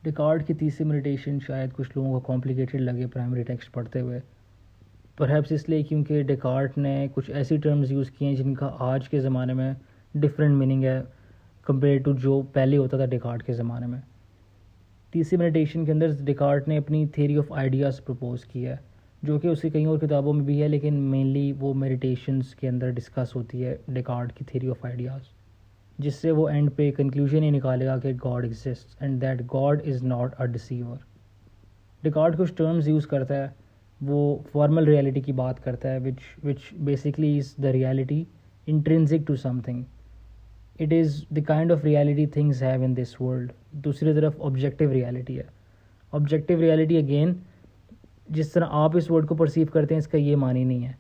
डिकार्ड की तीसरी मेडिटेशन शायद कुछ लोगों को कॉम्प्लिकेटेड लगे प्राइमरी टेक्स्ट पढ़ते हुए, परहैप्स इसलिए क्योंकि डिकार्ड ने कुछ ऐसी टर्म्स यूज़ किए हैं जिनका आज के ज़माने में डिफरेंट मीनिंग है कंपेयर टू जो पहले होता था डिकार्ड के ज़माने में। तीसरी मेडिटेशन के अंदर डिकार्ड ने अपनी थ्योरी ऑफ आइडियाज़ प्रपोज की है, जो कि उसकी कई और किताबों में भी है, लेकिन मेनली वो मेडिटेशंस के अंदर डिस्कस होती है डिकार्ड की थ्योरी ऑफ आइडियाज़, जिससे वो एंड पे कंक्लूजन ही निकालेगा कि God exist and that God is not a deceiver. डिकार्ड कुछ टर्म्स यूज़ करता है, वो फॉर्मल रियलिटी की बात करता है which basically is the reality intrinsic to something. It is the kind of reality things have in this world. दूसरी तरफ ऑब्जेक्टिव रियलिटी है। ऑब्जेक्टिव रियलिटी अगेन जिस तरह आप इस वर्ड को परसीव करते हैं इसका ये मानी नहीं है।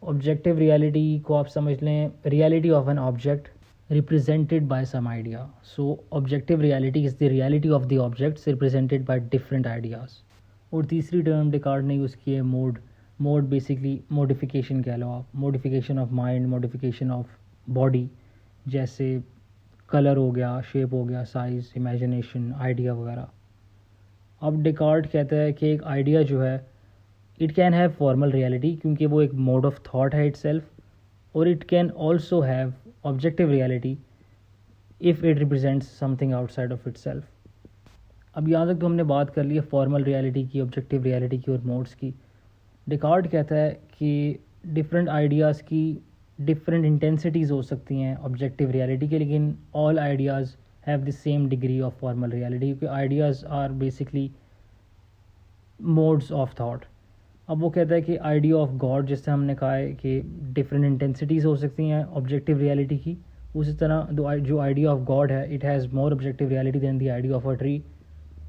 ऑब्जेक्टिव रियलिटी को आप समझ लें reality of an object represented by some idea. So objective reality is the reality of the objects represented by different ideas. और तीसरी टर्म डिकार्ड ने यूज़ की है मोड बेसिकली मॉडिफिकेशन कह लो आप, modification of mind, modification of body, जैसे colour हो गया, शेप हो गया, साइज़, इमेजिनेशन, आइडिया वगैरह। अब डिकार्ड कहता है कि एक आइडिया जो है it can have formal reality क्योंकि वो एक मोड ऑफ थॉट है इटसेल्फ, और it can also have objective reality if it represents something outside of itself. अब यहाँ तक तो हमने बात कर ली है फॉर्मल रियलिटी की, ऑब्जेक्टिव रियलिटी की और मोड्स की। डिकार्ड कहता है कि डिफरेंट आइडियाज़ की डिफरेंट इंटेंसिटीज़ हो सकती हैं ऑब्जेक्टिव रियलिटी के, लेकिन all ideas have the same degree of formal reality, क्योंकि ideas are basically modes of thought. अब वो कहता है कि आइडिया ऑफ गॉड, जिससे हमने कहा है कि डिफरेंट इंटेंसिटीज़ हो सकती हैं ऑब्जेक्टिव रियलिटी की, उसी तरह जो आइडिया ऑफ गॉड है it has more objective reality than the idea of a tree,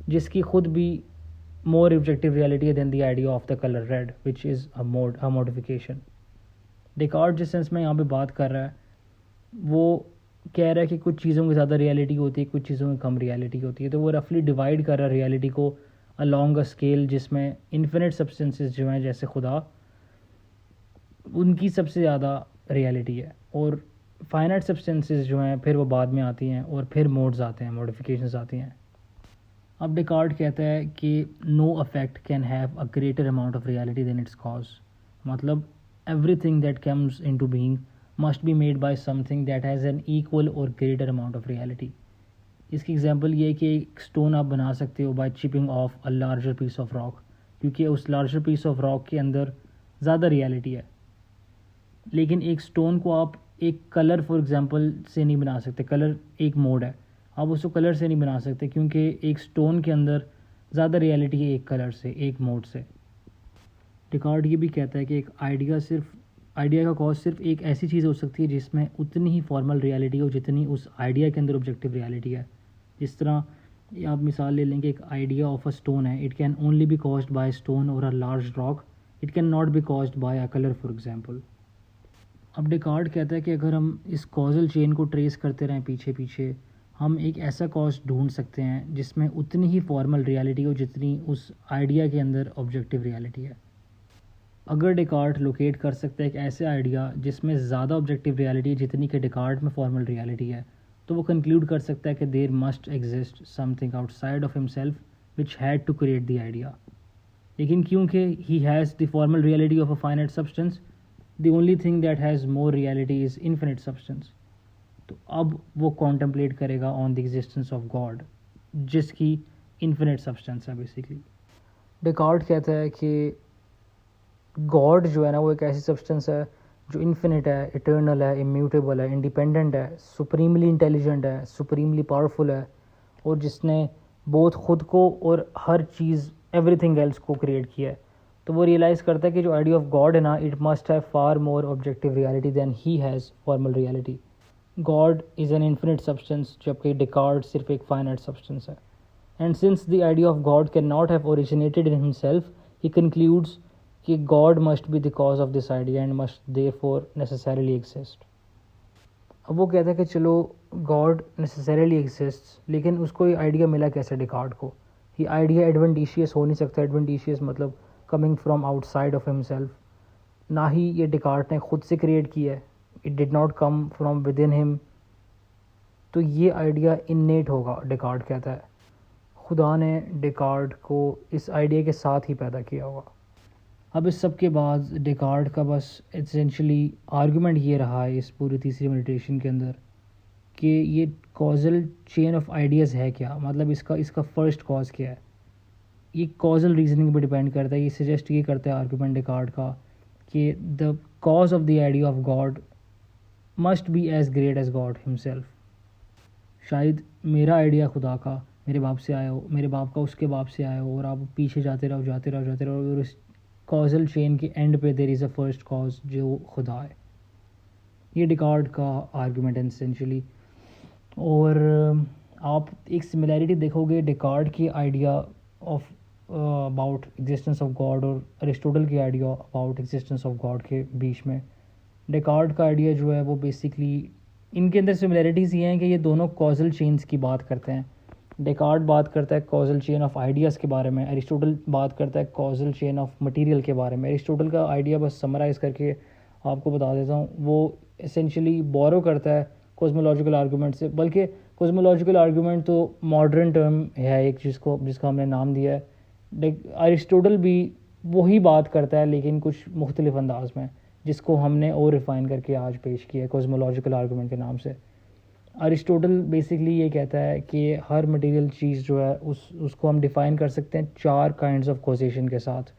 जिसकी खुद भी मोर ऑब्जेक्टिव रियलिटी है than the idea of the colour red which is a modification. Descartes जिस सेंस में यहाँ पे बात कर रहा है वो कह रहा है कि कुछ चीज़ों की ज़्यादा रियलिटी होती है, कुछ चीज़ों की कम रियलिटी होती है, तो वो रफली डिवाइड कर रहा है रियलिटी को अलॉन्ग अ स्केल जिसमें इन्फिनिट सब्सटेंसेस जो हैं जैसे खुदा, उनकी सबसे ज़्यादा रियलिटी है, और फाइनाइट सब्सटेंसेस जो हैं फिर वो बाद में आती हैं और फिर मोड्स आते हैं, मॉडिफिकेशंस आती हैं। अब डिकार्ड कहता है कि no effect can have a greater amount of reality than its cause, मतलब everything that comes into being must be made by something that has an equal और ग्रेटर अमाउंट ऑफ रियलिटी। इसकी example ये है कि एक stone आप बना सकते हो by chipping off a larger piece of rock, क्योंकि उस लार्जर पीस ऑफ रॉक के अंदर ज़्यादा रियलिटी है। लेकिन एक स्टोन को आप एक कलर फॉर एग्जांपल से नहीं बना सकते, कलर एक मोड है, आप उसको कलर से नहीं बना सकते क्योंकि एक स्टोन के अंदर ज़्यादा रियलिटी है एक कलर से, एक मोड से। डिकार्ड ये भी कहता है कि एक आइडिया का कॉज सिर्फ एक ऐसी चीज़ हो सकती है जिसमें उतनी ही फॉर्मल रियलिटी हो जितनी उस आइडिया के अंदर ऑब्जेक्टिव रियलिटी है। जिस तरह आप मिसाल ले लेंगे, एक आइडिया ऑफ अ स्टोन है, it can only be caused by stone और a large rock, it can not be caused by a colour for example. अब डिकार्ड कहता है कि अगर हम इस कॉजल चेन को ट्रेस करते रहें पीछे पीछे, हम एक ऐसा कॉज ढूंढ सकते हैं जिसमें उतनी ही फॉर्मल रियलिटी हो जितनी उस आइडिया के अंदर ऑब्जेक्टिव रियलिटी है। अगर डिकार्ड लोकेट कर सकता है एक ऐसे आइडिया जिसमें ज़्यादा ऑब्जेक्टिव रियलिटी है जितनी कि डिकार्ड में फॉर्मल रियलिटी है, तो वो कंक्लूड कर सकता है कि there must exist something outside of himself which had to create the idea. लेकिन क्योंकि he has the formal reality of a finite substance, the only thing that has more reality is infinite substance. तो अब वो contemplate करेगा on the existence of God, जिसकी infinite substance है बेसिकली। Descartes कहता है कि गॉड जो है ना वो एक ऐसी सब्सटेंस है जो इन्फिनिट है, इटर्नल है, इम्यूटेबल है, इंडिपेंडेंट है, सुप्रीमली इंटेलिजेंट है, सुप्रीमली पावरफुल है, और जिसने बहुत खुद को और हर चीज़ एवरीथिंग एल्स को क्रिएट किया है। तो वो रियलाइज़ करता है कि जो आइडिया ऑफ गॉड है ना, it must have far more objective reality than he has formal reality. God is an infinite substance, जबकि डिकार्ड सिर्फ एक फाइनाइट सब्सटेंस है। And since the idea of God can not have originated in himself, he concludes कि God must be the cause of this idea and must therefore necessarily exist. अब वो कहता है कि चलो गॉड नेसेसरीली एग्जिस्ट, लेकिन उसको ये आइडिया मिला कैसे डिकार्ड को? ये आइडिया एडवेंटिशियस हो नहीं सकता। एडवेंटिशियस मतलब coming from outside of himself. ना ही ये डिकार्ड ने खुद से क्रिएट किया है, it did not come from with in him. तो ये आइडिया इन्नेट होगा, डिकार्ड कहता है। खुदा ने डेकार्ड को इस आइडिया के साथ ही पैदा किया होगा। अब इस सब के बाद डेकार्ड का बस एसेंशली आर्गुमेंट ये रहा है इस पूरी तीसरी मेडिटेशन के अंदर कि ये कॉजल चेन ऑफ आइडियाज़ है क्या, मतलब इसका फर्स्ट कॉज क्या है। ये कॉजल रीजनिंग पर डिपेंड करता है। ये सजेस्ट ये करता है आर्गुमेंट डेकार्ड का कि the cause of the idea of God must be as great as God himself. शायद मेरा आइडिया खुदा का मेरे बाप से आया हो, मेरे बाप का उसके बाप से आया हो, और आप पीछे जाते रहो और इस कॉजल चेन के एंड पे there is a first cause जो खुदा है। ये डेकार्ड का आर्गुमेंट है एसेंशियली। और आप एक सिमिलैरिटी देखोगे डेकार्ड की idea of about existence of God और अरिस्टोटल की idea about existence of God के बीच में। डेकार्ड का आइडिया जो है वो बेसिकली इनके अंदर सिमिलैरिटीज़ ये हैं कि ये दोनों कॉजल चेन्स की बात करते हैं। डेकार्ड बात करता है कॉजल चेन ऑफ आइडियाज़ के बारे में, अरिस्टोटल बात करता है कॉजल चेन ऑफ मटेरियल के बारे में। अरिस्टोटल का आइडिया बस समराइज़ करके आपको बता देता हूँ, वो एसेंशियली बोरो करता है कॉस्मोलॉजिकल आर्गूमेंट से, बल्कि कॉस्मोलॉजिकल आर्गूमेंट तो मॉडर्न टर्म है एक जिसका हमने नाम दिया है। अरिस्टोटल भी वही बात करता है लेकिन कुछ मुख्तलिफ अंदाज में, जिसको हमने और रिफ़ाइन करके आज पेश किया है कॉस्मोलॉजिकल आर्गूमेंट के नाम से। अरिस्टोटल बेसिकली ये कहता है कि हर मटेरियल चीज़ जो है उसको हम डिफ़ाइन कर सकते हैं 4 काइंड्स ऑफ कॉजेशन के साथ।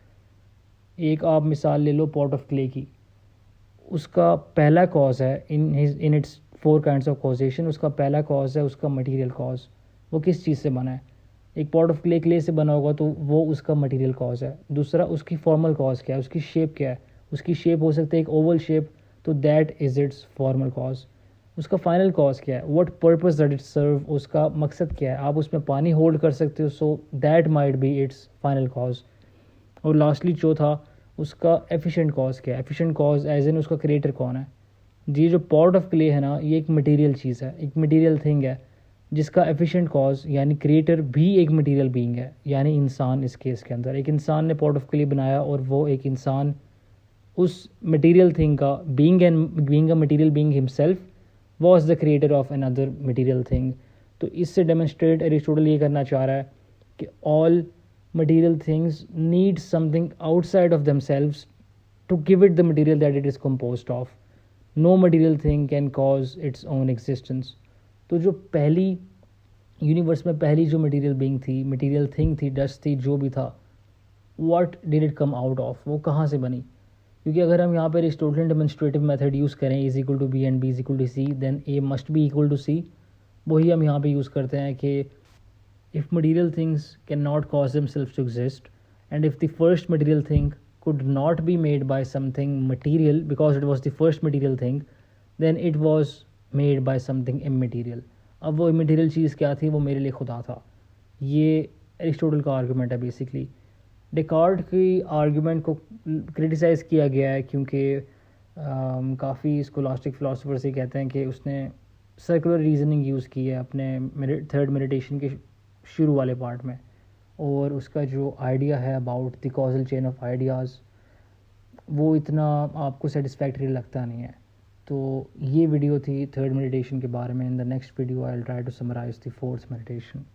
एक आप मिसाल ले लो पॉट ऑफ क्ले की, उसका पहला कॉज है in its 4 kinds of causation, उसका पहला कॉज है उसका मटेरियल कॉज, वो किस चीज़ से बना है। एक पॉट ऑफ क्ले से बना होगा तो वो उसका मटेरियल कॉज है। दूसरा उसकी फॉर्मल कॉज क्या है, उसकी शेप क्या है, उसकी शेप हो सकती है एक ओवल शेप, तो that is its formal cause. उसका फाइनल कॉज क्या है, what purpose that it serve, उसका मकसद क्या है, आप उसमें पानी होल्ड कर सकते हो, so that might be it's final cause. और लास्टली चौथा उसका एफिशिएंट कॉज क्या है, एफिशिएंट कॉज एज इन उसका क्रिएटर कौन है। जी जो पॉट ऑफ क्ले है ना, ये एक मटेरियल चीज़ है, एक मटेरियल थिंग है जिसका एफिशिएंट कॉज यानी क्रिएटर भी एक मटेरियल बीइंग है, यानी इंसान। इस केस के अंदर एक इंसान ने पॉट ऑफ क्ले बनाया और वो एक इंसान उस मटेरियल थिंग का being a material being himself was the creator of another material thing। तो इससे डेमोन्स्ट्रेट एरिस्टोटल ये करना चाह रहा है कि all material things need something outside of themselves to give it the material that it is composed of। No material thing can cause its own existence। तो जो पहली यूनिवर्स में पहली जो मटेरियल बीइंग थी, मटेरियल थिंग थी, dust थी, जो भी था, what did it come out of, वो कहाँ से बनी। क्योंकि अगर हम यहाँ पर अरिस्टोटलियन डेमोन्स्ट्रेटिव मेथड यूज़ करें is equal to B and B is equal to C, then A must be equal to C, वही हम यहाँ पे यूज़ करते हैं कि if material things can not cause themselves to exist and if the first material thing could not be made by something material because it was the first material thing, then it was made by something immaterial। अब वो immaterial चीज़ क्या थी, वो मेरे लिए खुदा था। ये अरिस्टोटल का आर्गूमेंट है बेसिकली। डेकार्ड की आर्गुमेंट को क्रिटिसाइज़ किया गया है क्योंकि काफ़ी स्कोलास्टिक फ़िलासफ़र्स ये कहते हैं कि उसने सर्कुलर रीजनिंग यूज़ की है अपने थर्ड मेडिटेशन के शुरू वाले पार्ट में, और उसका जो आइडिया है about the causal chain of ideas वो इतना आपको सेटिस्फैक्टरी लगता नहीं है। तो ये वीडियो थी थर्ड मेडिटेशन के बारे में। In the next video I will try to summarise the fourth meditation.